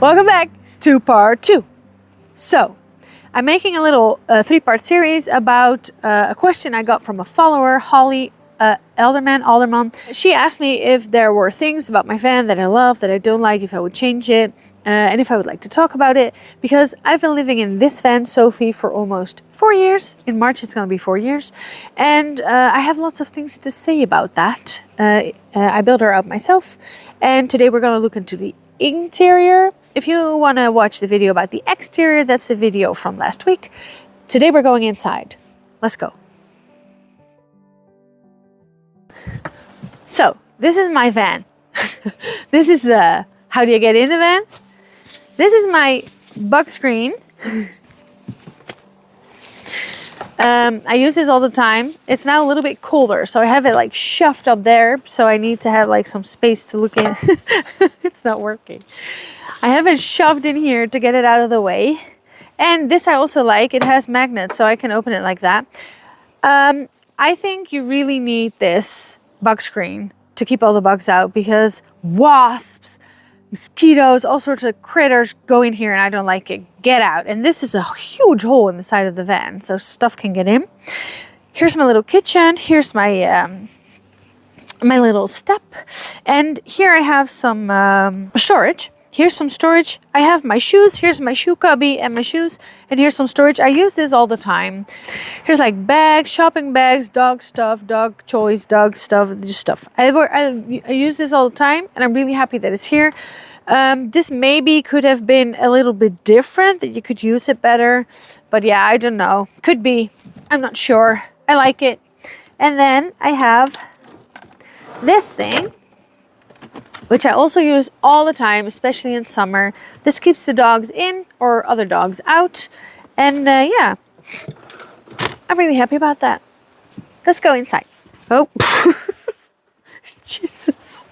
Welcome back to part 2. So, I'm making a little 3-part series about a question I got from a follower, Holly Alderman. She asked me if there were things about my van that I love, that I don't like, if I would change it, and if I would like to talk about it, because I've been living in this van, Sophie, for almost 4 years. In March it's going to be 4 years, and I have lots of things to say about that. I built her up myself, and today we're going to look into the interior. If you want to watch the video about the exterior, that's the video from last week. Today we're going inside. Let's go. So, this is my van. This is the, how do you get in the van? This is my bug screen. I use this all the time. It's now a little bit colder, so I have it like shoved up there. So I need to have like some space to look in. It's not working. I have it shoved in here to get it out of the way. And this I also like. It has magnets, so I can open it like that. I think you really need this bug screen to keep all the bugs out, because wasps, mosquitoes, all sorts of critters go in here and I don't like it. Get out. And this is a huge hole in the side of the van, so stuff can get in. Here's my little kitchen. Here's my my little step. And here I have some storage. Here's some storage. I have my shoes. Here's my shoe cubby and my shoes. And here's some storage. I use this all the time. Here's like bags, shopping bags, dog stuff, dog toys, dog stuff, just stuff. I use this all the time, and I'm really happy that it's here. This maybe could have been a little bit different, that you could use it better. But yeah, I don't know. Could be. I'm not sure. I like it. And then I have this thing, which I also use all the time, especially in summer. This keeps the dogs in or other dogs out. And yeah, I'm really happy about that. Let's go inside. Oh, Jesus.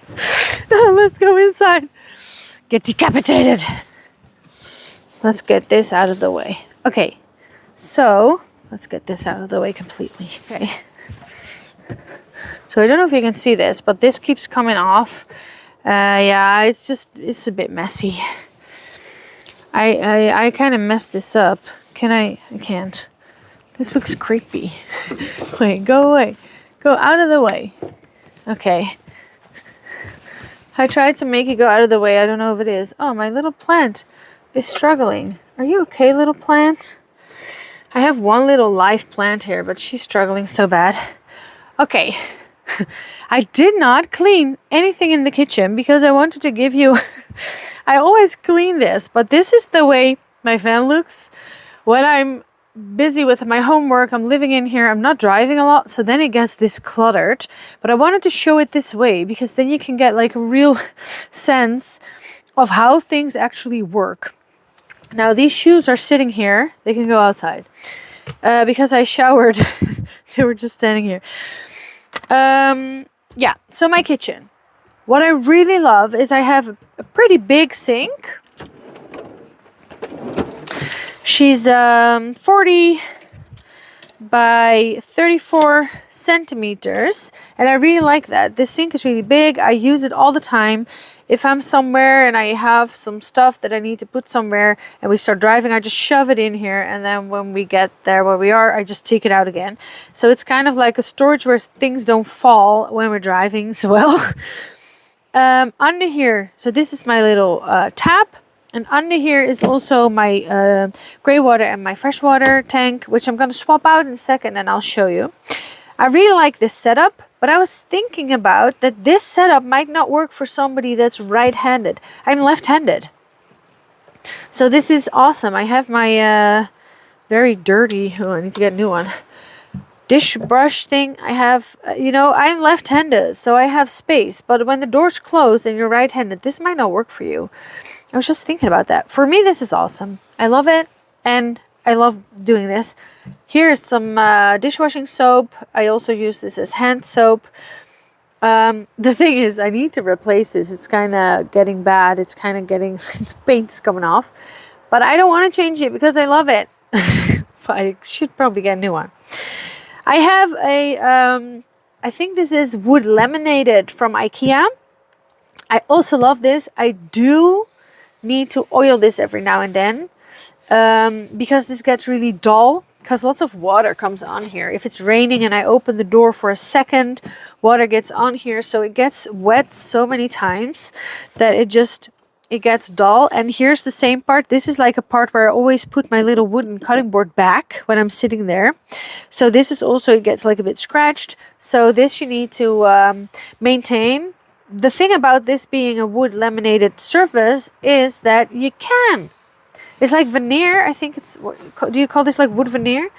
Let's go inside. Get decapitated. Let's get this out of the way. Okay, so let's get this out of the way completely. Okay. So I don't know if you can see this, but this keeps coming off. Yeah, it's a bit messy. I kind of messed this up. I can't. This looks creepy. Wait, go away. Go out of the way. Okay. I tried to make it go out of the way. I don't know if it is. Oh, my little plant is struggling. Are you okay, little plant? I have one little live plant here, but she's struggling so bad. Okay. I did not clean anything in the kitchen because I wanted to give you... I always clean this, but this is the way my van looks when I'm busy with my homework. I'm living in here. I'm not driving a lot, so then it gets this cluttered. But I wanted to show it this way because then you can get like a real sense of how things actually work. Now, these shoes are sitting here. They can go outside. Because I showered. They were just standing here. Yeah, so my kitchen. What I really love is I have a pretty big sink. She's 40 by 34 centimeters, and I really like that. This sink is really big. I use it all the time. If I'm somewhere and I have some stuff that I need to put somewhere and we start driving, I just shove it in here, and then when we get there where we are, I just take it out again. So it's kind of like a storage where things don't fall when we're driving as well. Under here, so this is my little tap, and under here is also my grey water and my freshwater tank, which I'm going to swap out in a second and I'll show you. I really like this setup, but I was thinking about that this setup might not work for somebody that's right-handed. I'm left-handed. So this is awesome. I have my very dirty, oh, I need to get a new one, dish brush thing. I have, you know, I'm left-handed, so I have space. But when the door's closed and you're right-handed, this might not work for you. I was just thinking about that. For me, this is awesome. I love it, and I love doing this. Here's some dishwashing soap. I also use this as hand soap. The thing is, I need to replace this. It's kind of getting bad. It's kind of getting, the paint's coming off. But I don't want to change it because I love it. I should probably get a new one. I have a, I think this is wood laminated from IKEA. I also love this. I do need to oil this every now and then, because this gets really dull, because lots of water comes on here. If it's raining and I open the door for a second, water gets on here, so it gets wet so many times that it gets dull. And here's the same part. This is like a part where I always put my little wooden cutting board back when I'm sitting there. So this is also, it gets like a bit scratched. So this you need to maintain. The thing about this being a wood laminated surface is that you can. It's like veneer. I think it's, do you call this like wood veneer?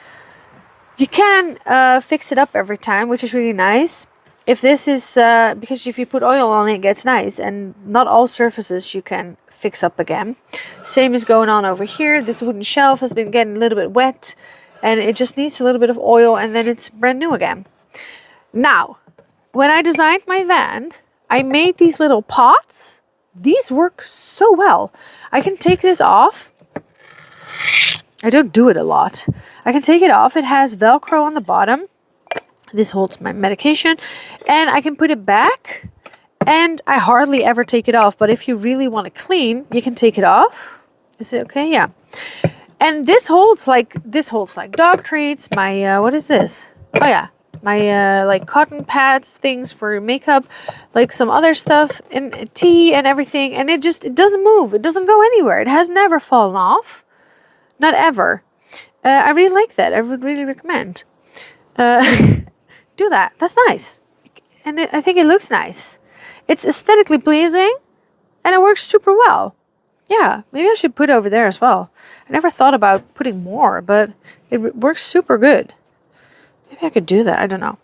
You can fix it up every time, which is really nice. If this is, because if you put oil on it, it gets nice, and not all surfaces you can fix up again. Same is going on over here. This wooden shelf has been getting a little bit wet, and it just needs a little bit of oil, and then it's brand new again. Now, when I designed my van, I made these little pots. These work so well. I can take this off. I don't do it a lot. I can take it off. It has Velcro on the bottom. This holds my medication, and I can put it back, and I hardly ever take it off. But if you really want to clean, you can take it off. Is it okay? Yeah. And this holds like dog treats. My what is this? Oh yeah, my like cotton pads, things for makeup, like some other stuff, and tea and everything. And it doesn't move. It doesn't go anywhere. It has never fallen off, not ever. I really like that. I would really recommend. Do that. That's nice, and I think it looks nice. It's aesthetically pleasing, and it works super well. Yeah, maybe I should put it over there as well. I never thought about putting more, but it works super good. Maybe I could do that. I don't know.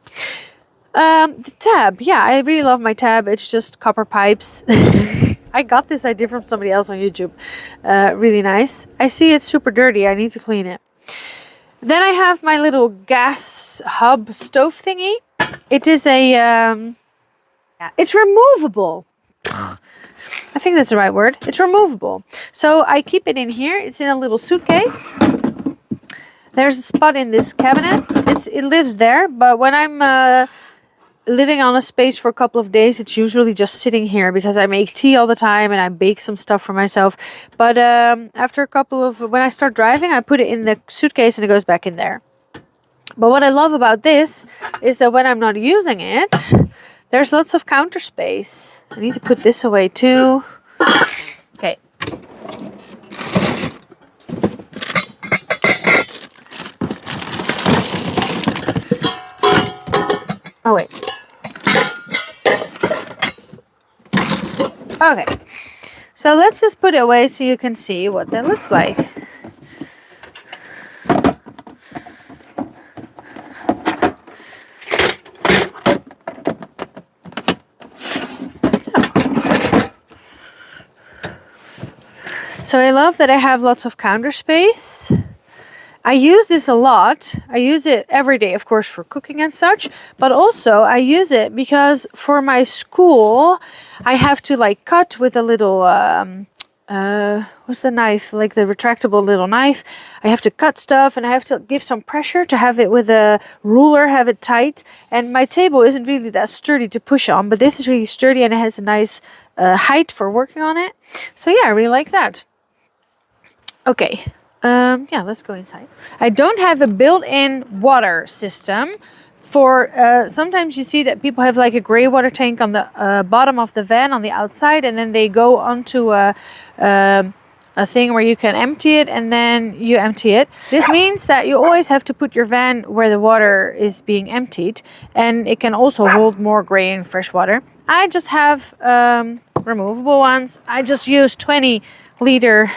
The tab. Yeah, I really love my tab. It's just copper pipes. I got this idea from somebody else on YouTube. Really nice. I see it's super dirty. I need to clean it. Then I have my little gas hub stove thingy. It is it's removable. I think that's the right word. It's removable. So I keep it in here. It's in a little suitcase. There's a spot in this cabinet. It lives there, but when I'm living on a space for a couple of days, it's usually just sitting here because I make tea all the time and I bake some stuff for myself. But after when I start driving, I put it in the suitcase and it goes back in there. But what I love about this is that when I'm not using it, there's lots of counter space. I need to put this away too. Okay. Oh wait. Okay, so let's just put it away so you can see what that looks like. So I love that I have lots of counter space. I use this a lot. I use it every day, of course, for cooking and such. But also I use it because for my school, I have to like cut with a little, what's the knife? Like the retractable little knife. I have to cut stuff and I have to give some pressure to have it with a ruler, have it tight. And my table isn't really that sturdy to push on, but this is really sturdy and it has a nice height for working on it. So yeah, I really like that. Okay. Yeah, let's go inside. I don't have a built-in water system. For sometimes you see that people have like a gray water tank on the bottom of the van on the outside, and then they go onto a thing where you can empty it, and then you empty it. This means that you always have to put your van where the water is being emptied, and it can also hold more gray and fresh water. I just have removable ones. I just use 20-liter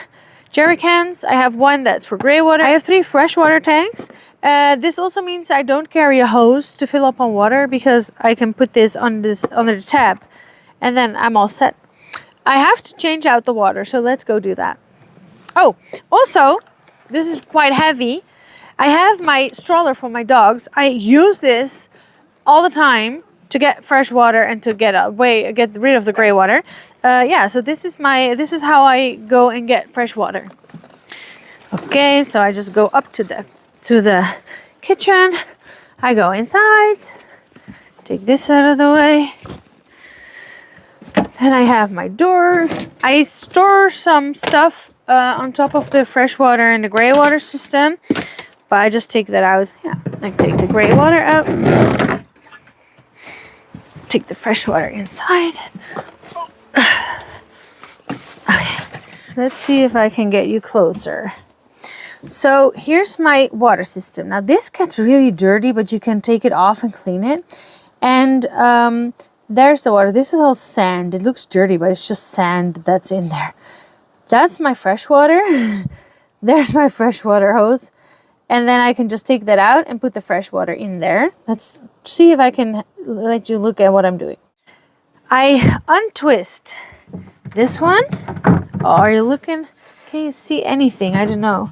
jerry cans. I have one that's for gray water. I have 3 freshwater tanks. This also means I don't carry a hose to fill up on water because I can put this under the tap and then I'm all set. I have to change out the water, so let's go do that. Oh, also, this is quite heavy. I have my stroller for my dogs. I use this all the time to get fresh water and to get rid of the gray water. Yeah, so this is how I go and get fresh water. Okay, so I just go up to the kitchen. I go inside, take this out of the way, And I have my door. I store some stuff on top of the fresh water and the gray water system, but I just take that out. Yeah, I take the gray water out, take the fresh water inside. Okay, let's see if I can get you closer. So here's my water system. Now this gets really dirty, but you can take it off and clean it. And there's the water. This is all sand. It looks dirty, but it's just sand that's in there. That's my fresh water. There's my freshwater hose. And then I can just take that out and put the fresh water in there. Let's see if I can let you look at what I'm doing. I untwist this one. Oh, are you looking? Can you see anything? I don't know.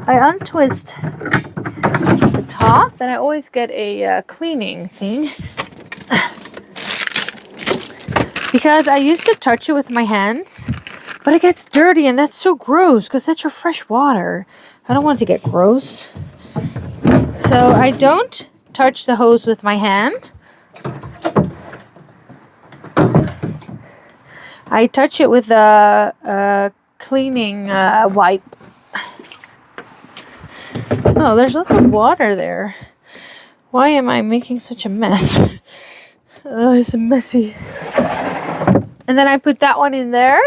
I untwist the top. Then I always get a cleaning thing. Because I used to touch it with my hands, but it gets dirty and that's so gross because that's your fresh water. I don't want it to get gross. So I don't touch the hose with my hand. I touch it with a cleaning wipe. Oh, there's lots of water there. Why am I making such a mess? Oh, it's messy. And then I put that one in there.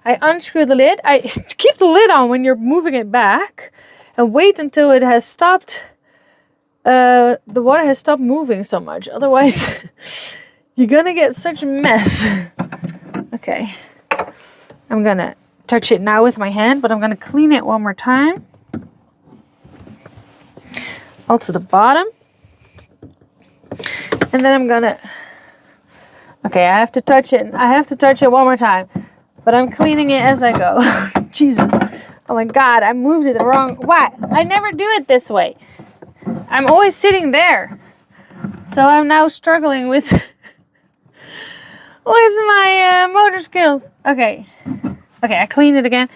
I unscrew the lid. I keep the lid on when you're moving it back and wait until it has stopped. The water has stopped moving so much. Otherwise, you're gonna get such a mess. Okay. I'm gonna touch it now with my hand, but I'm gonna clean it one more time. All to the bottom. And then I'm gonna... Okay, I have to touch it. I have to touch it one more time. But I'm cleaning it as I go. Jesus. Oh my God, I moved it the wrong... What? I never do it this way. I'm always sitting there. So I'm now struggling with... with my motor skills. Okay. Okay, I clean it again.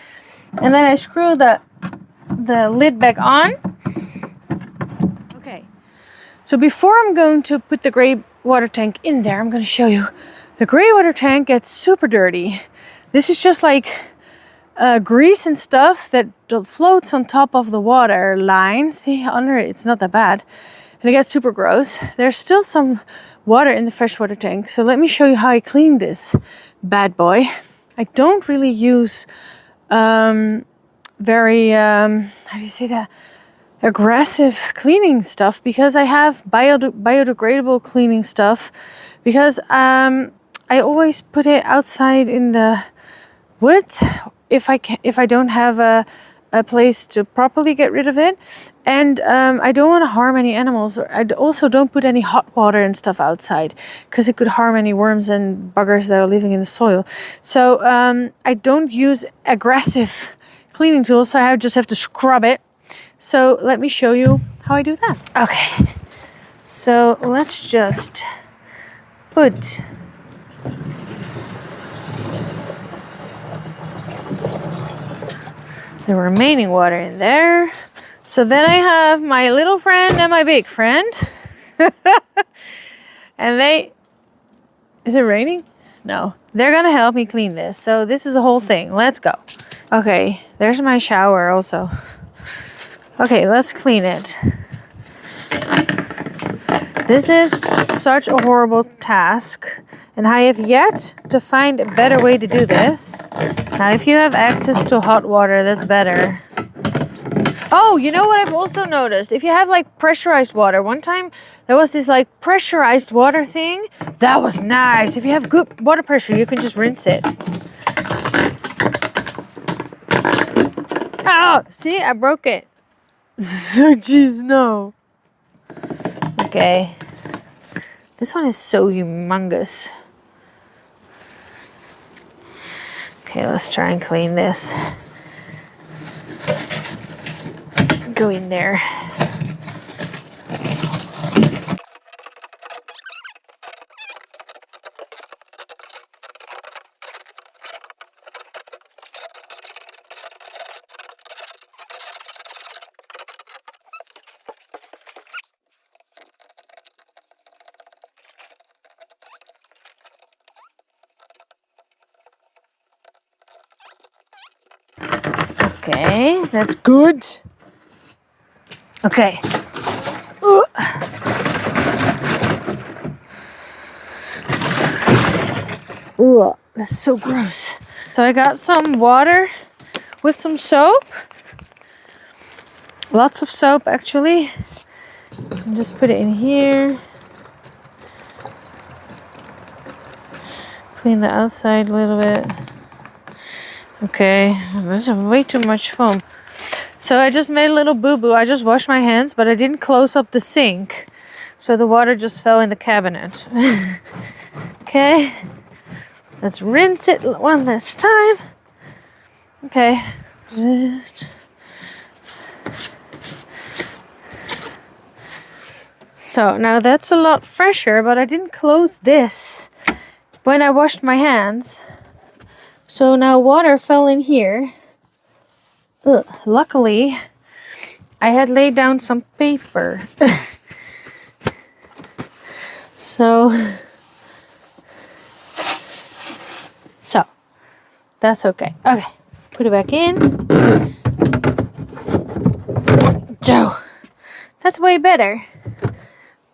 And then I screw the lid back on. Okay. So before I'm going to put the gray water tank in there, I'm going to show you. The gray water tank gets super dirty. This is just like grease and stuff that floats on top of the water line. See, under it, it's not that bad. And it gets super gross. There's still some water in the freshwater tank. So let me show you how I clean this bad boy. I don't really use very, how do you say that? Aggressive cleaning stuff because I have biodegradable cleaning stuff because I always put it outside in the woods if I don't have a place to properly get rid of it, and I don't want to harm any animals. I also don't put any hot water and stuff outside because it could harm any worms and buggers that are living in the soil. So I don't use aggressive cleaning tools, so I just have to scrub it. So let me show you how I do that. Okay, so let's just put the remaining water in there. So then I have my little friend and my big friend. And is it raining? No, they're gonna help me clean this. So this is a whole thing. Let's go. Okay, there's my shower also. Okay, let's clean it. This is such a horrible task, and I have yet to find a better way to do this. Now, if you have access to hot water, that's better. Oh, you know what I've also noticed? If you have like pressurized water, one time there was this like pressurized water thing. That was nice. If you have good water pressure, you can just rinse it. Oh, see, I broke it. So, jeez, no. Okay. This one is so humongous. Okay, let's try and clean this. Go in there. Okay, that's good. Okay. Ooh. Ugh, that's so gross. So I got some water with some soap. Lots of soap, actually. And just put it in here. Clean the outside a little bit. Okay, there's way too much foam. So I just made a little boo-boo. I just washed my hands, but I didn't close up the sink. So the water just fell in the cabinet. Okay. Let's rinse it one last time. Okay. So now that's a lot fresher, but I didn't close this when I washed my hands. So now water fell in here. Ugh. Luckily, I had laid down some paper. So that's okay. Okay, put it back in. So that's way better.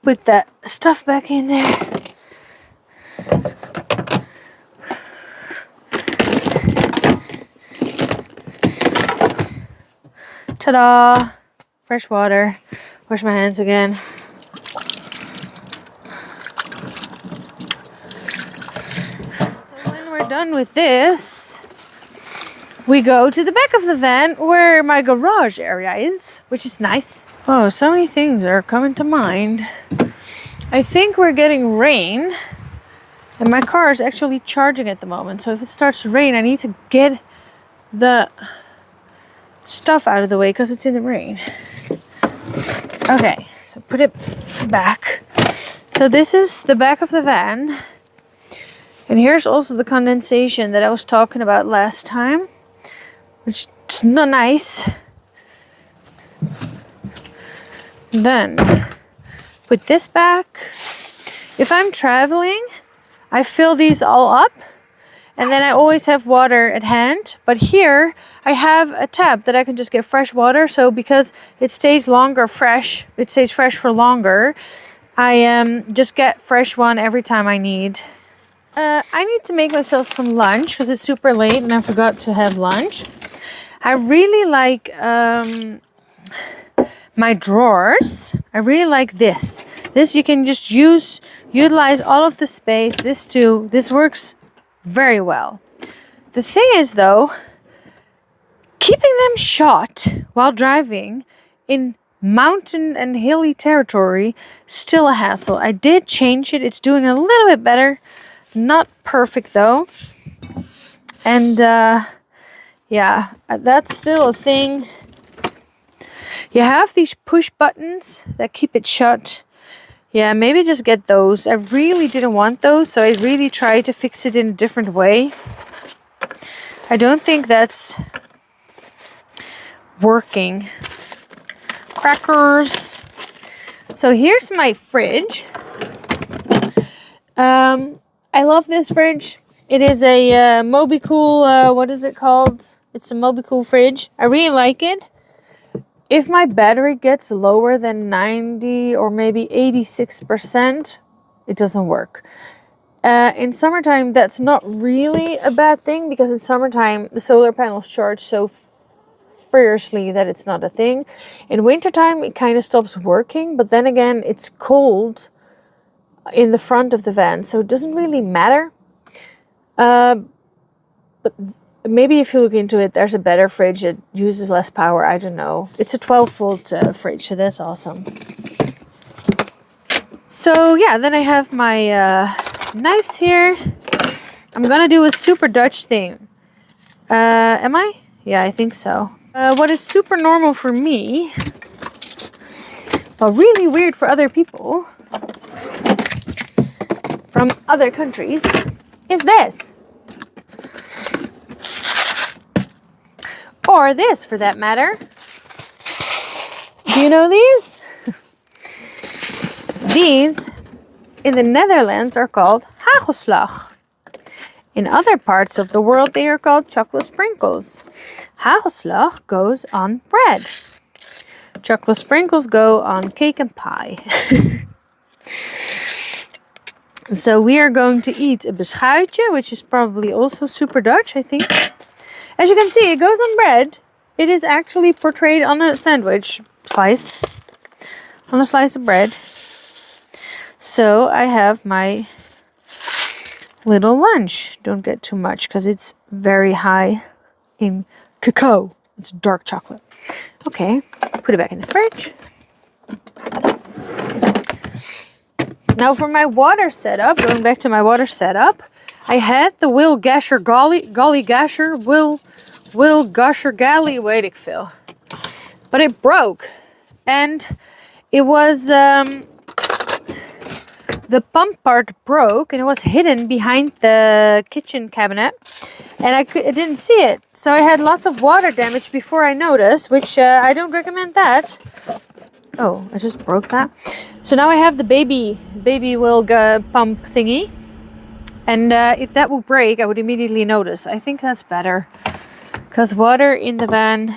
Put that stuff back in there. Ta-da! Fresh water. Wash my hands again. When we're done with this, we go to the back of the van where my garage area is, which is nice. Oh, so many things are coming to mind. I think we're getting rain, and my car is actually charging at the moment. So if it starts to rain, I need to get the stuff out of the way because it's in the rain. Okay, so put it back. So this is the back of the van. And here's also the condensation that I was talking about last time, which is not nice. Then put this back. If I'm traveling, I fill these all up, and then I always have water at hand. But here I have a tap that I can just get fresh water. So because it stays longer fresh, it stays fresh for longer, I just get fresh one every time I need. I need to make myself some lunch because it's super late and I forgot to have lunch. I really like my drawers. I really like this. This you can just utilize all of the space. This too. This works very well. The thing is though, keeping them shut while driving in mountain and hilly territory, still a hassle. I did change it. It's doing a little bit better. Not perfect though. And yeah, that's still a thing. You have these push buttons that keep it shut. Yeah, maybe just get those. I really didn't want those, so I really tried to fix it in a different way. I don't think that's working. Crackers. So here's my fridge. I love this fridge. It is a Mobicool, what is it called? It's a Mobicool fridge. I really like it. If my battery gets lower than 90 or maybe 86%, it doesn't work. In summertime, that's not really a bad thing because in summertime, the solar panels charge so furiously that it's not a thing. In wintertime, it kind of stops working, but then again, it's cold in the front of the van, so it doesn't really matter. But maybe if you look into it, there's a better fridge that uses less power. I don't know. It's a 12-volt fridge, so that's awesome. So yeah, then I have my knives here. I'm gonna do a super Dutch thing. Am I? Yeah, I think so. What is super normal for me, but really weird for other people from other countries, is this. Or this, for that matter. Do you know these? These, in the Netherlands, are called hagelslag. In other parts of the world, they are called chocolate sprinkles. Hagelslag goes on bread. Chocolate sprinkles go on cake and pie. So we are going to eat a beschuitje, which is probably also super Dutch, I think. As you can see, it goes on bread. It is actually portrayed on a sandwich slice. On a slice of bread. So I have my little lunch. Don't get too much because it's very high in cacao. It's dark chocolate. Okay, put it back in the fridge. Now for my water setup, going back to my water setup, I had the Will Gasher Golly Gasher, Will Gusher Galley, weet ik veel. But it broke. And it was, the pump part broke and it was hidden behind the kitchen cabinet. And I didn't see it. So I had lots of water damage before I noticed, which I don't recommend that. Oh, I just broke that. So now I have the baby Wilga pump thingy. And if that would break, I would immediately notice. I think that's better. Because water in the van,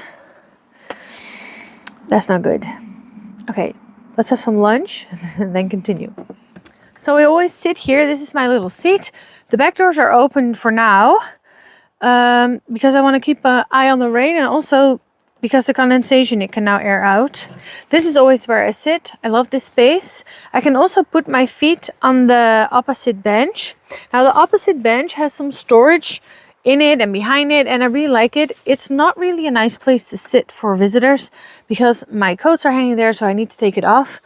that's not good. Okay, let's have some lunch and then continue. So I always sit here. This is my little seat. The back doors are open for now. Because I want to keep an eye on the rain, and also because the condensation, it can now air out. This is always where I sit. I love this space. I can also put my feet on the opposite bench. Now the opposite bench has some storage in it and behind it, and I really like it. It's not really a nice place to sit for visitors because my coats are hanging there, so I need to take it off.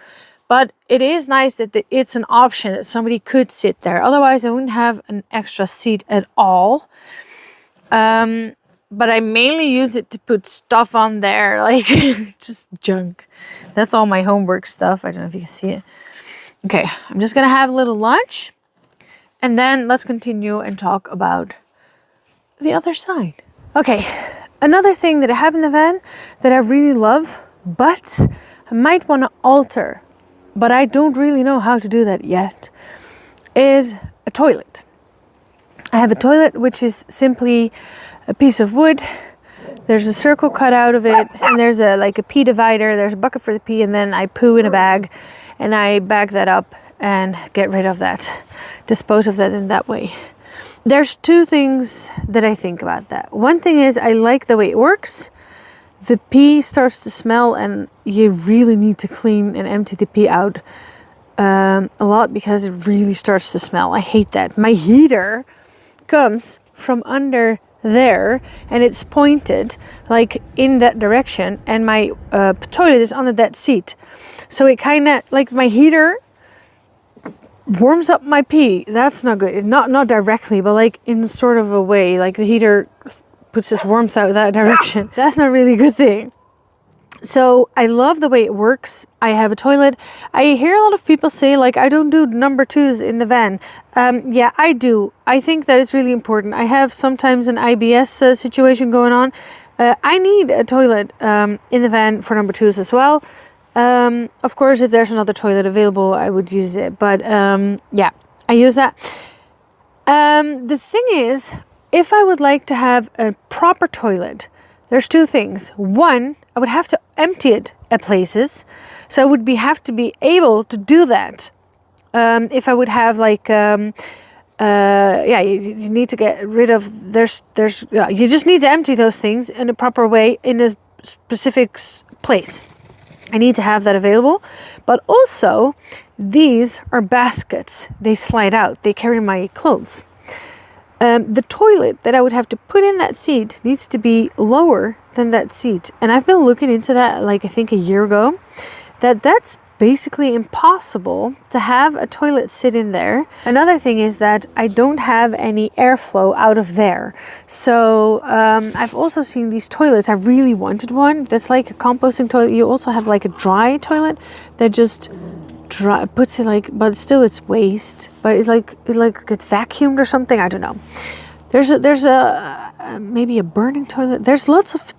But it is nice that it's an option that somebody could sit there. Otherwise, I wouldn't have an extra seat at all. But I mainly use it to put stuff on there, like just junk. That's all my homework stuff. I don't know if you can see it. Okay, I'm just gonna have a little lunch and then let's continue and talk about the other side. Okay, another thing that I have in the van that I really love, but I might want to alter, but I don't really know how to do that yet, is a toilet. I have a toilet which is simply a piece of wood. There's a circle cut out of it, and there's a pee divider. There's a bucket for the pee, and then I poo in a bag, and I bag that up and get rid of that, dispose of that in that way. There's two things that I think about that. One thing is I like the way it works. The pee starts to smell, and you really need to clean and empty the pee out a lot because it really starts to smell. I hate that. My heater comes from under there and it's pointed like in that direction, and my toilet is under that seat, so it kind of like my heater warms up my pee. That's not good. Not directly, but like in sort of a way, like the heater puts this warmth out that direction. That's not really a good thing. So I love the way it works. I have a toilet. I hear a lot of people say like I don't do number twos in the van. Yeah, I do. I think that it's really important. I have sometimes an IBS situation going on. I need a toilet in the van for number twos as well. Of course, if there's another toilet available, I would use it. But yeah, I use that. The thing is, if I would like to have a proper toilet, there's two things. One, I would have to empty it at places. So I would have to be able to do that. If I would have like, yeah, you need to get rid of, you just need to empty those things in a proper way in a specific place. I need to have that available. But also, these are baskets. They slide out. They carry my clothes. The toilet that I would have to put in that seat needs to be lower than that seat. And I've been looking into that like I think a year ago. That's basically impossible to have a toilet sit in there. Another thing is that I don't have any airflow out of there. So I've also seen these toilets. I really wanted one. That's like a composting toilet. You also have like a dry toilet that just puts it like, but still it's waste, but it's like it's vacuumed or something. I don't know. There's a maybe a burning toilet. There's lots of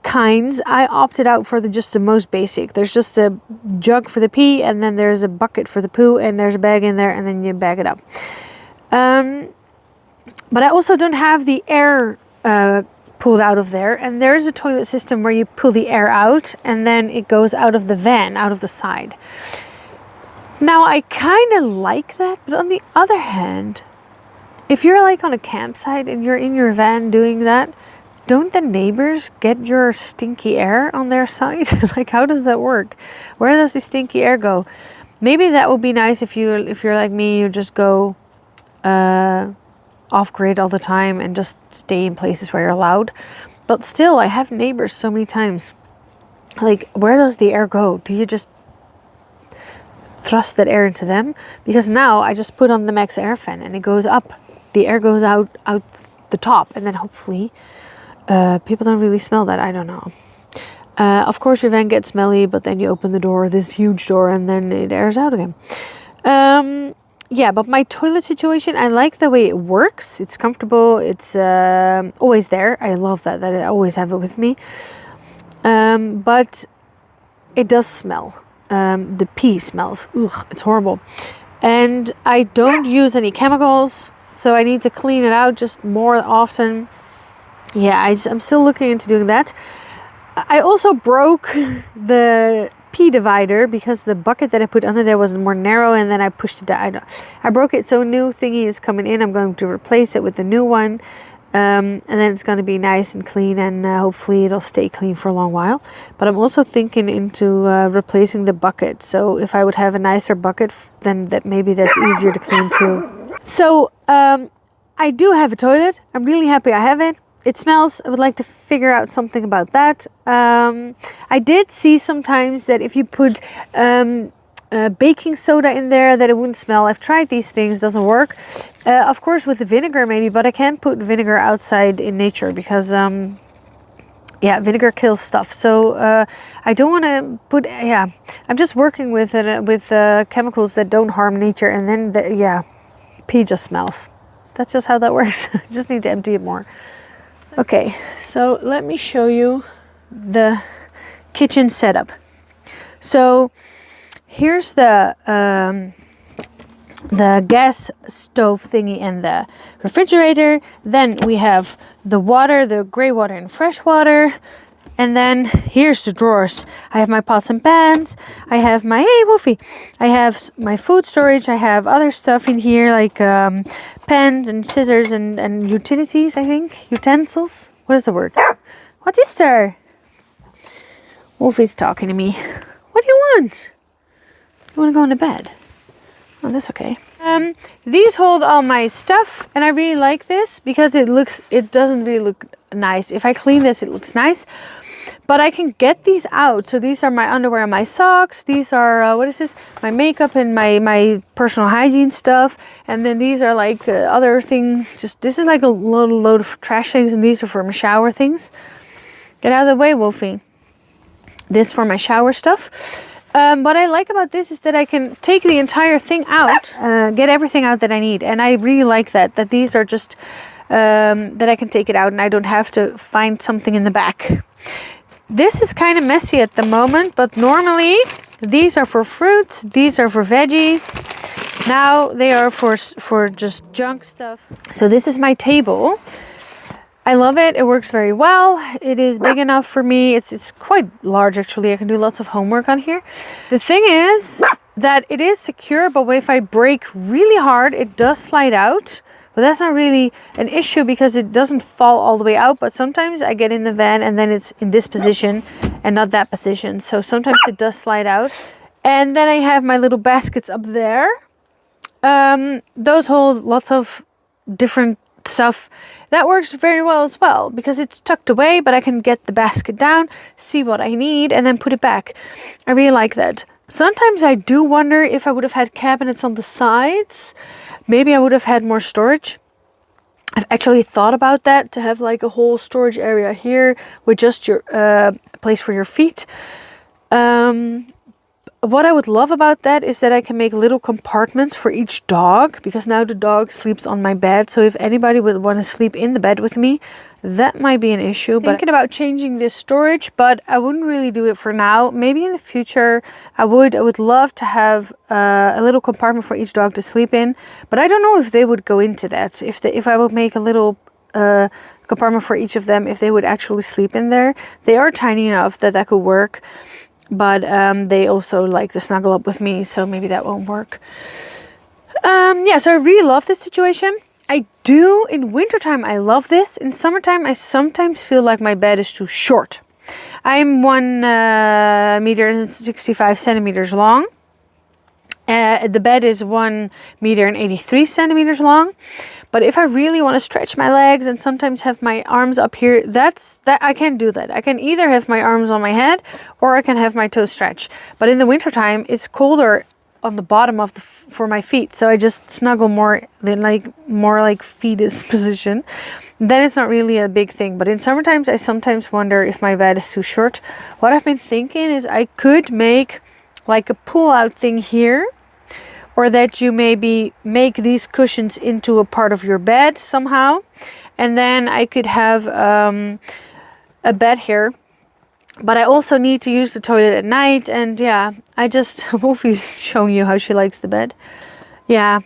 kinds. I opted out for just the most basic. There's just a jug for the pee, and then there's a bucket for the poo, and there's a bag in there, and then you bag it up. But I also don't have the air pulled out of there. And there is a toilet system where you pull the air out and then it goes out of the van, out of the side. Now, I kind of like that, but on the other hand, if you're like on a campsite and you're in your van doing that, don't the neighbors get your stinky air on their side? Like, how does that work? Where does the stinky air go? Maybe that would be nice if you're like me, you just go off grid all the time and just stay in places where you're allowed. But still, I have neighbors so many times. Like, where does the air go? Do you just thrust that air into them? Because now I just put on the max air fan and it goes up. The air goes out the top, and then hopefully people don't really smell that. I don't know. Of course your van gets smelly, but then you open the door, this huge door, and then it airs out again. Yeah, but my toilet situation, I like the way it works. It's comfortable. It's always there. I love that I always have it with me. But it does smell. The pee smells. Ugh, it's horrible. And I don't use any chemicals, so I need to clean it out just more often. Yeah, I'm still looking into doing that. I also broke the pee divider because the bucket that I put under there was more narrow, and then I pushed it down. I broke it, so a new thingy is coming in. I'm going to replace it with the new one. And then it's going to be nice and clean, and hopefully it'll stay clean for a long while. But I'm also thinking into replacing the bucket. So if I would have a nicer bucket, then maybe that's easier to clean too. So I do have a toilet. I'm really happy I have it. It smells. I would like to figure out something about that. I did see sometimes that if you put baking soda in there, that it wouldn't smell. I've tried these things, doesn't work. Of course with the vinegar maybe, but I can't put vinegar outside in nature because yeah, vinegar kills stuff. So I don't want to put, yeah, I'm just working with chemicals that don't harm nature, and then yeah, pee just smells. That's just how that works. I just need to empty it more. Okay, so let me show you the kitchen setup. So here's the gas stove thingy and the refrigerator. Then we have the water, the gray water and fresh water. And then here's the drawers. I have my pots and pans. I have my, hey Wolfie, I have my food storage. I have other stuff in here like pens and scissors and utilities, I think. Utensils. What is the word? What is there? Wolfie's talking to me. What do you want? You want to go into bed? Oh, that's okay. These hold all my stuff, and I really like this because it doesn't really look nice. If I clean this, it looks nice. But I can get these out. So these are my underwear and my socks. These are, what is this? My makeup and my personal hygiene stuff. And then these are like other things. Just this is like a little load of trash things, and these are for my shower things. Get out of the way, Wolfie. This for my shower stuff. What I like about this is that I can take the entire thing out, get everything out that I need. And I really like that these are just, that I can take it out and I don't have to find something in the back. This is kind of messy at the moment, but normally these are for fruits, these are for veggies. Now they are for just junk stuff. So this is my table. I love it. It works very well. It is big enough for me. It's quite large actually. I can do lots of homework on here. The thing is that it is secure, but if I brake really hard, it does slide out. But that's not really an issue because it doesn't fall all the way out. But sometimes I get in the van and then it's in this position and not that position. So sometimes it does slide out. And then I have my little baskets up there. Those hold lots of different stuff. That works very well as well because it's tucked away, but I can get the basket down, see what I need, and then put it back. I really like that. Sometimes I do wonder if I would have had cabinets on the sides. Maybe I would have had more storage. I've actually thought about that, to have like a whole storage area here with just your place for your feet. what I would love about that is that I can make little compartments for each dog, because now the dog sleeps on my bed. So if anybody would want to sleep in the bed with me, that might be an issue. But thinking about changing this storage, but I wouldn't really do it for now. Maybe in the future I would love to have a little compartment for each dog to sleep in, but I don't know if they would go into that. If I would make a little compartment for each of them, if they would actually sleep in there. They are tiny enough that could work. But they also like to snuggle up with me, so maybe that won't work. Yeah, so I really love this situation. I do, in wintertime, I love this. In summertime, I sometimes feel like my bed is too short. I'm 1 meter and 65 centimeters long. The bed is 1 meter and 83 centimeters long. But if I really want to stretch my legs and sometimes have my arms up here, that I can't do that. I can either have my arms on my head or I can have my toes stretched. But in the wintertime, it's colder on the bottom of for my feet, so I just snuggle more like fetus position. Then it's not really a big thing. But in summertime, I sometimes wonder if my bed is too short. What I've been thinking is I could make like a pull-out thing here. Or that you maybe make these cushions into a part of your bed somehow. And then I could have a bed here. But I also need to use the toilet at night. And yeah, Wolfie's showing you how she likes the bed. Yeah,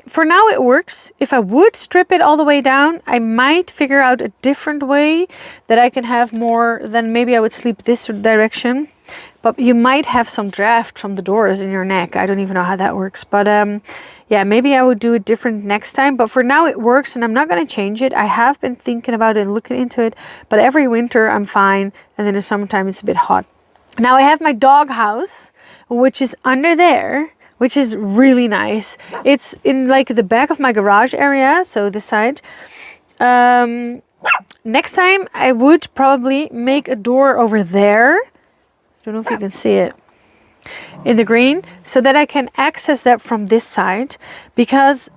for now it works. If I would strip it all the way down, I might figure out a different way that I can have more. Then maybe I would sleep this direction. But you might have some draft from the doors in your neck. I don't even know how that works. But yeah, maybe I would do it different next time. But for now it works and I'm not going to change it. I have been thinking about it and looking into it. But every winter I'm fine. And then in summertime it's a bit hot. Now I have my dog house, which is under there, which is really nice. It's in like the back of my garage area. So this side. Next time I would probably make a door over there. Don't know if you can see it in the green, so that I can access that from this side, because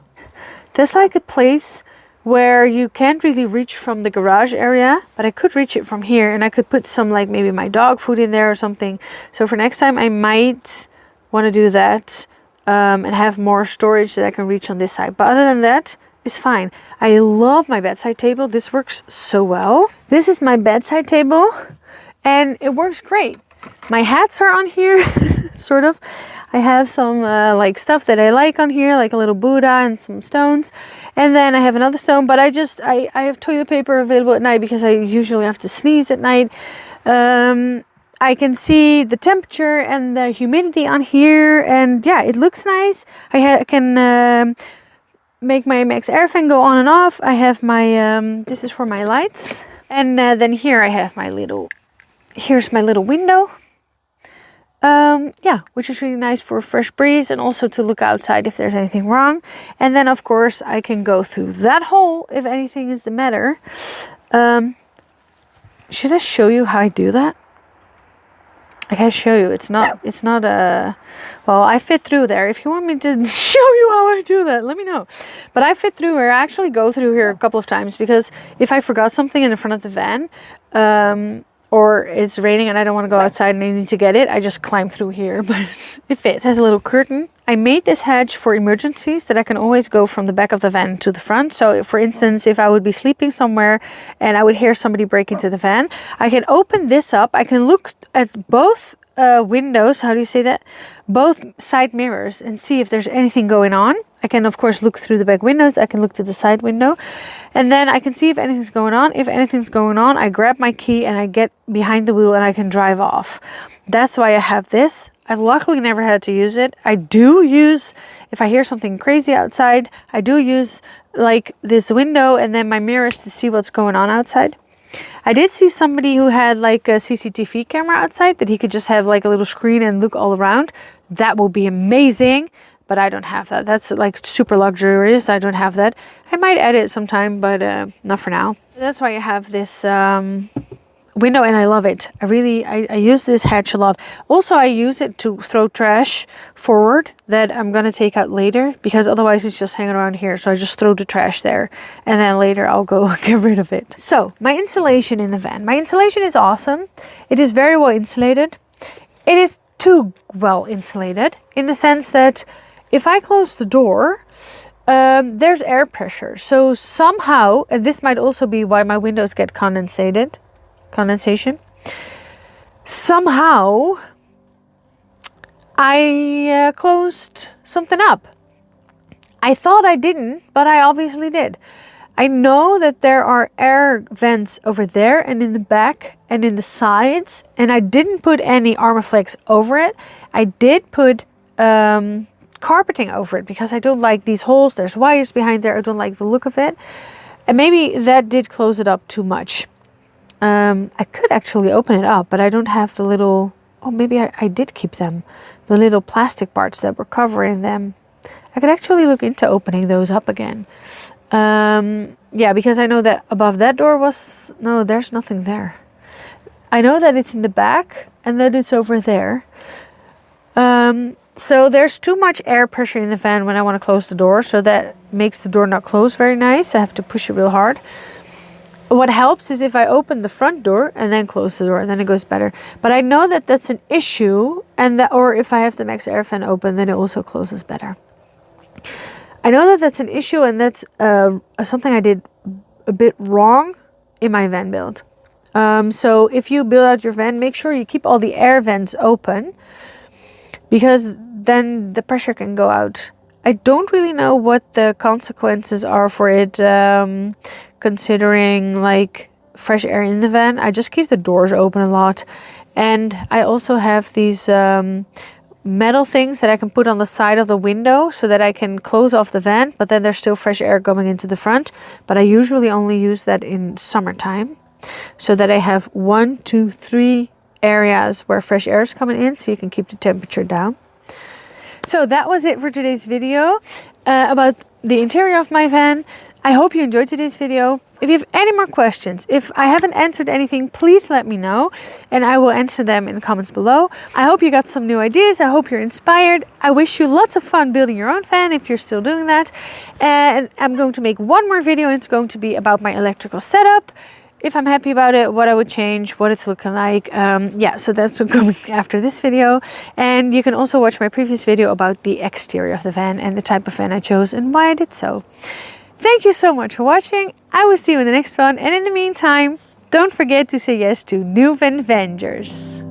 there's like a place where you can't really reach from the garage area, but I could reach it from here and I could put some like maybe my dog food in there or something. So for next time I might want to do that and have more storage that I can reach on this side. But other than that, it's fine. I love my bedside table. This works so well. This is my bedside table and it works great. My hats are on here, sort of. I have some like stuff that I like on here, like a little Buddha and some stones. And then I have another stone, but I have toilet paper available at night because I usually have to sneeze at night. I can see the temperature and the humidity on here, and yeah, it looks nice. I can make my Max Air fan go on and off. I have my, this is for my lights. And then here I have my little... Here's my little window. Yeah, which is really nice for a fresh breeze and also to look outside if there's anything wrong. And then of course I can go through that hole if anything is the matter. Should I show you how I do that? I can show you. It's not well, I fit through there. If you want me to show you how I do that, let me know. But I fit through here. I actually go through here a couple of times because if I forgot something in the front of the van, or it's raining and I don't want to go outside and I need to get it, I just climb through here. But it fits. It has a little curtain. I made this hatch for emergencies, that I can always go from the back of the van to the front. So for instance, if I would be sleeping somewhere and I would hear somebody break into the van, I can open this up. I can look at both windows, how do you say that? Both side mirrors, and see if there's anything going on. I can of course look through the back windows. I can look to the side window, and then I can see if anything's going on. If anything's going on, I grab my key and I get behind the wheel and I can drive off. That's why I have this. I've luckily never had to use it. I do use, if I hear something crazy outside, I do use like this window and then my mirrors to see what's going on outside. I did see somebody who had like a CCTV camera outside that he could just have like a little screen and look all around. That would be amazing, but I don't have that. That's like super luxurious. I don't have that. I might add it sometime, but not for now. That's why I have this window and I love it. I use this hatch a lot. Also, I use it to throw trash forward that I'm going to take out later, because otherwise it's just hanging around here. So I just throw the trash there and then later I'll go get rid of it. So my insulation in the van. My insulation is awesome. It is very well insulated. It is too well insulated, in the sense that if I close the door, there's air pressure. So somehow, and this might also be why my windows get condensation. Somehow, I closed something up. I thought I didn't, but I obviously did. I know that there are air vents over there and in the back and in the sides, and I didn't put any Armaflex over it. I did put carpeting over it because I don't like these holes. There's wires behind there. I don't like the look of it. And maybe that did close it up too much. I could actually open it up, but I don't have the little... Oh, maybe I did keep them. The little plastic parts that were covering them. I could actually look into opening those up again. Yeah, because I know that above that door was... No, there's nothing there. I know that it's in the back and that it's over there. So there's too much air pressure in the fan when I want to close the door. So that makes the door not close very nice. I have to push it real hard. What helps is if I open the front door and then close the door, and then it goes better. But I know that that's an issue, and that, or if I have the max air fan open, then it also closes better. I know that that's an issue, and that's something I did a bit wrong in my van build. So if you build out your van, make sure you keep all the air vents open, because then the pressure can go out. I don't really know what the consequences are for it, considering like fresh air in the van. I just keep the doors open a lot, and I also have these metal things that I can put on the side of the window so that I can close off the van, but then there's still fresh air going into the front. But I usually only use that in summertime, so that I have 1, 2, 3 areas where fresh air is coming in, so you can keep the temperature down. So that was it for today's video about the interior of my van. I hope you enjoyed today's video. If you have any more questions, if I haven't answered anything, please let me know and I will answer them in the comments below. I hope you got some new ideas. I hope you're inspired. I wish you lots of fun building your own fan if you're still doing that. And I'm going to make one more video, and it's going to be about my electrical setup. If I'm happy about it, what I would change, what it's looking like. Yeah, so that's coming after this video. And you can also watch my previous video about the exterior of the van and the type of van I chose and why I did so. Thank you so much for watching. I will see you in the next one. And in the meantime, don't forget to say yes to new Van Vengers.